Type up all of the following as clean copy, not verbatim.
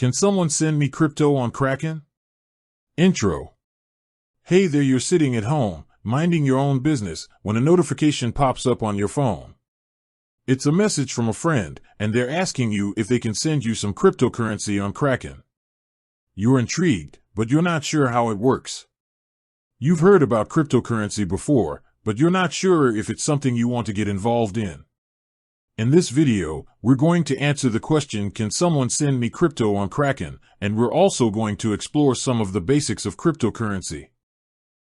Can someone send me crypto on Kraken? Intro. Hey there, you're sitting at home, minding your own business, when a notification pops up on your phone. It's a message from a friend, and they're asking you if they can send you some cryptocurrency on Kraken. You're intrigued, but you're not sure how it works. You've heard about cryptocurrency before, but you're not sure if it's something you want to get involved in. In this video, we're going to answer the question, can someone send me crypto on Kraken? And we're also going to explore some of the basics of cryptocurrency.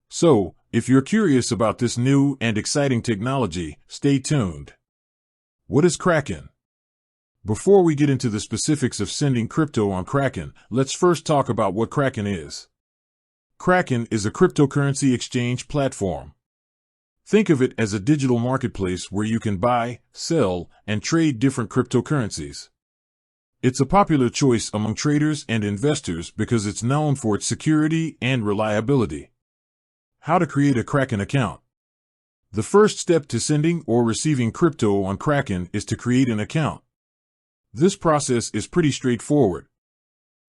So, if you're curious about this new and exciting technology, stay tuned. What is Kraken? Before we get into the specifics of sending crypto on Kraken, let's first talk about what Kraken is. Kraken is a cryptocurrency exchange platform. Think of it as a digital marketplace where you can buy, sell, and trade different cryptocurrencies. It's a popular choice among traders and investors because it's known for its security and reliability. How to create a Kraken account? The first step to sending or receiving crypto on Kraken is to create an account. This process is pretty straightforward.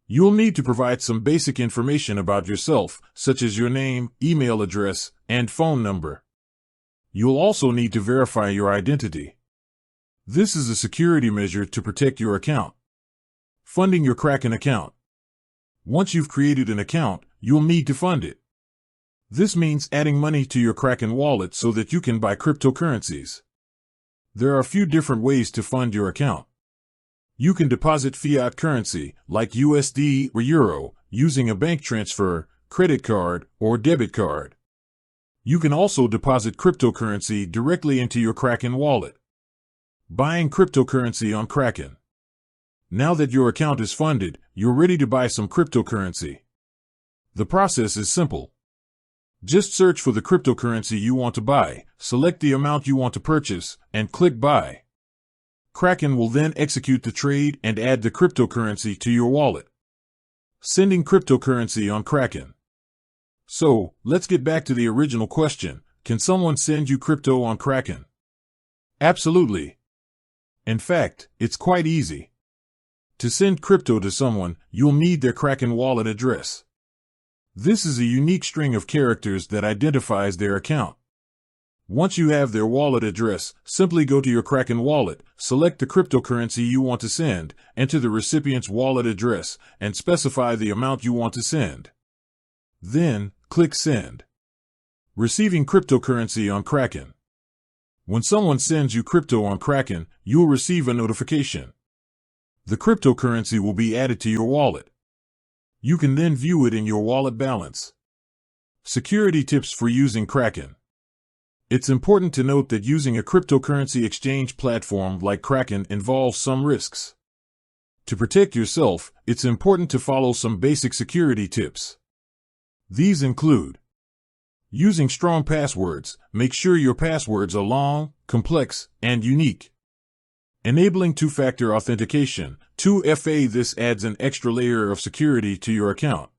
You'll need to provide some basic information about yourself, such as your name, email address, and phone number. You'll also need to verify your identity. This is a security measure to protect your account. Funding your Kraken account. Once you've created an account, you'll need to fund it. This means adding money to your Kraken wallet so that you can buy cryptocurrencies. There are a few different ways to fund your account. You can deposit fiat currency, like USD or Euro, using a bank transfer, credit card, or debit card. You can also deposit cryptocurrency directly into your Kraken wallet. Buying cryptocurrency on Kraken. Now that your account is funded, you're ready to buy some cryptocurrency. The process is simple. Just search for the cryptocurrency you want to buy, select the amount you want to purchase, and click Buy. Kraken will then execute the trade and add the cryptocurrency to your wallet. Sending cryptocurrency on Kraken. So, let's get back to the original question, can someone send you crypto on Kraken? Absolutely. In fact, it's quite easy. To send crypto to someone, you'll need their Kraken wallet address. This is a unique string of characters that identifies their account. Once you have their wallet address, simply go to your Kraken wallet, select the cryptocurrency you want to send, enter the recipient's wallet address, and specify the amount you want to send. Then, click Send. Receiving cryptocurrency on Kraken. When someone sends you crypto on Kraken, you'll receive a notification. The cryptocurrency will be added to your wallet. You can then view it in your wallet balance. Security tips for using Kraken. It's important to note that using a cryptocurrency exchange platform like Kraken involves some risks. To protect yourself, it's important to follow some basic security tips. These include using strong passwords. Make sure your passwords are long, complex, and unique. Enabling two-factor authentication, 2FA. This adds an extra layer of security to your account.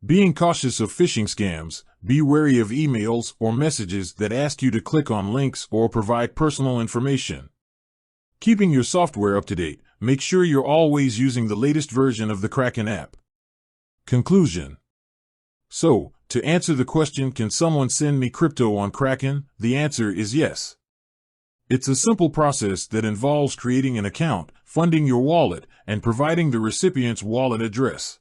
Being cautious of phishing scams. Be wary of emails or messages that ask you to click on links or provide personal information. Keeping your software up to date. Make sure you're always using the latest version of the Kraken app. Conclusion. So, to answer the question, can someone send me crypto on Kraken? The answer is yes. It's a simple process that involves creating an account, funding your wallet, and providing the recipient's wallet address.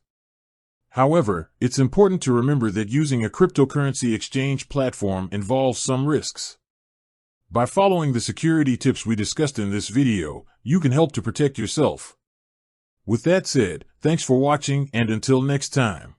However, it's important to remember that using a cryptocurrency exchange platform involves some risks. By following the security tips we discussed in this video, you can help to protect yourself. With that said, thanks for watching, and until next time.